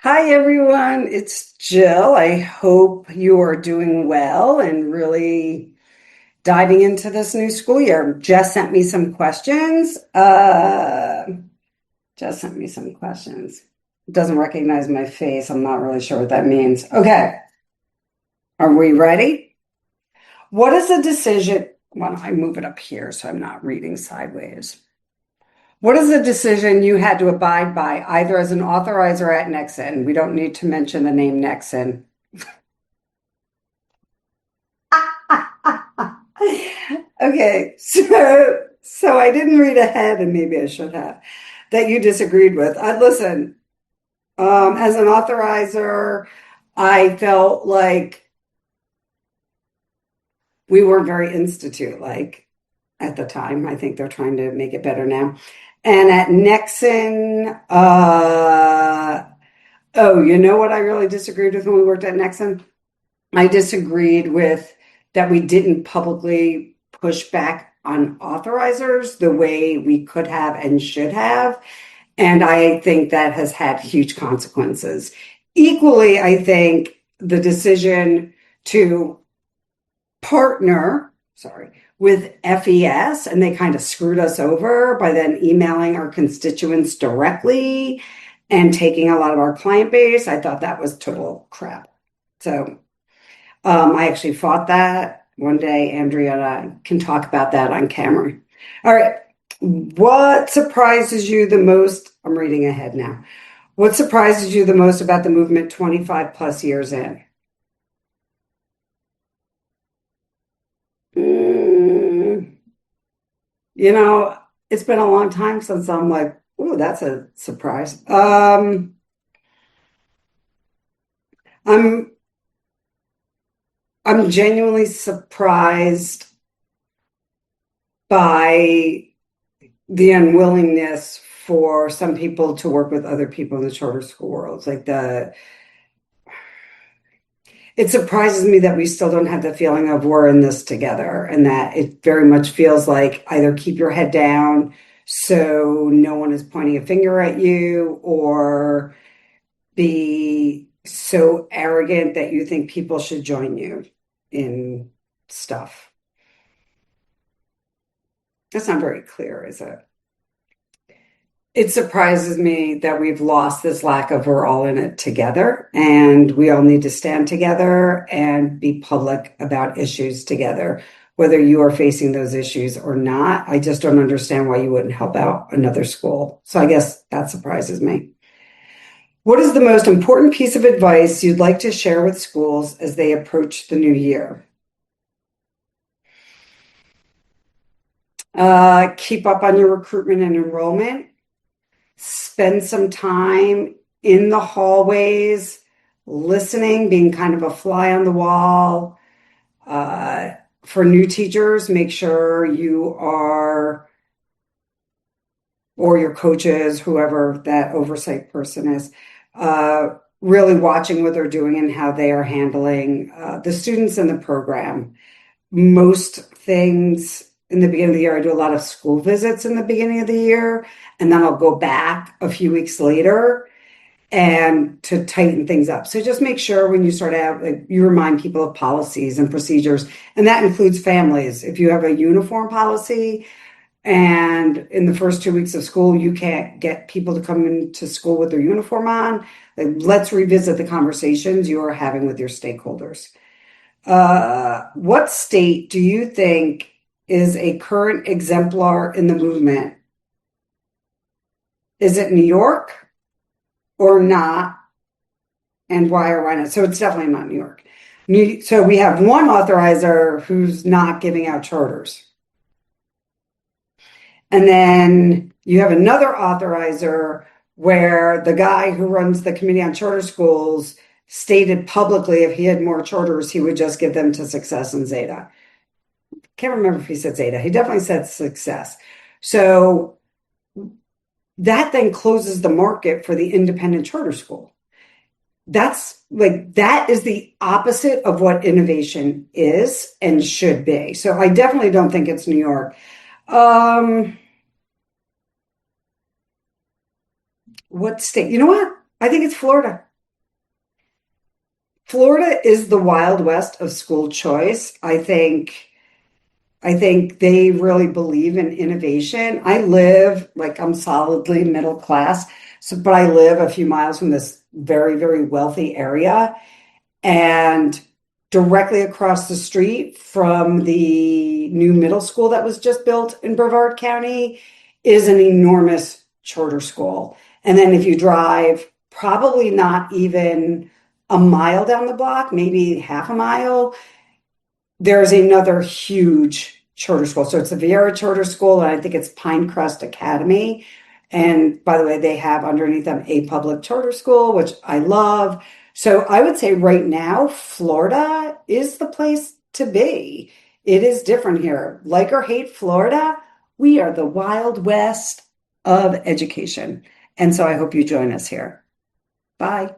Hi, everyone. It's Jill. I hope you are doing well and really diving into this new school year. Jess sent me some questions. Jess sent me some questions. Doesn't recognize my face. I'm not really sure what that means. Okay. Are we ready? What is the decision? Why don't I move it up here so I'm not reading sideways? What is the decision you had to abide by either as an authorizer at Nexon? We don't need to mention the name Nexon. Okay, so I didn't read ahead, and maybe I should have, that you disagreed with. Listen, as an authorizer, I felt like we weren't very institute-like at the time. I think they're trying to make it better now. And at Nexon, oh, you know what I really disagreed with when we worked at Nexon? I disagreed with that we didn't publicly push back on authorizers the way we could have and should have. And I think that has had huge consequences. Equally, I think the decision to partner, with FES, and they kind of screwed us over by then emailing our constituents directly and taking a lot of our client base. I thought that was total crap. So I actually fought that one day. Andrea and I can talk about that on camera. All right. What surprises you the most? I'm reading ahead now. What surprises you the most about the movement 25 plus years in? Mm, you know, it's been a long time since I'm like, oh, that's a surprise. I'm I'm genuinely surprised by the unwillingness for some people to work with other people in the charter school world. It surprises me that we still don't have the feeling of we're in this together, and that it very much feels like either keep your head down so no one is pointing a finger at you, or be so arrogant that you think people should join you in stuff. That's not very clear, is it? It surprises me that we've lost this lack of we're all in it together, and we all need to stand together and be public about issues together, whether you are facing those issues or not. I just don't understand why you wouldn't help out another school. So I guess that surprises me. What is the most important piece of advice you'd like to share with schools as they approach the new year? Keep up on your recruitment and enrollment. Spend some time in the hallways, listening, being kind of a fly on the wall. For new teachers, make sure you are, or your coaches, whoever that oversight person is, really watching what they're doing and how they are handling the students in the program. Most things in the beginning of the year, I do a lot of school visits in the beginning of the year, and then I'll go back a few weeks later and to tighten things up. So just make sure when you start out, like, you remind people of policies and procedures, and that includes families. If you have a uniform policy and in the first 2 weeks of school, you can't get people to come into school with their uniform on, like, let's revisit the conversations you are having with your stakeholders. What state do you think is a current exemplar in the movement? Is it New York or not? And why or why not? So it's definitely not New York. So we have one authorizer who's not giving out charters. And then you have another authorizer where the guy who runs the Committee on Charter Schools stated publicly if he had more charters, he would just give them to Success and Zeta. Can't remember if he said Zeta. He definitely said Success. So that then closes the market for the independent charter school. That is the opposite of what innovation is and should be. So I definitely don't think it's New York. What state? You know what? I think it's Florida. Florida is the Wild West of school choice. I think they really believe in innovation. I live like I'm solidly middle class, so but I live a few miles from this very, very wealthy area. And directly across the street from the new middle school that was just built in Brevard County is an enormous charter school. And then if you drive probably not even a mile down the block, maybe half a mile, there's another huge charter school. So it's the Vieira Charter School, and I think it's Pinecrest Academy. And by the way, they have underneath them a public charter school, which I love. So I would say right now, Florida is the place to be. It is different here. Like or hate Florida, we are the Wild West of education. And so I hope you join us here. Bye.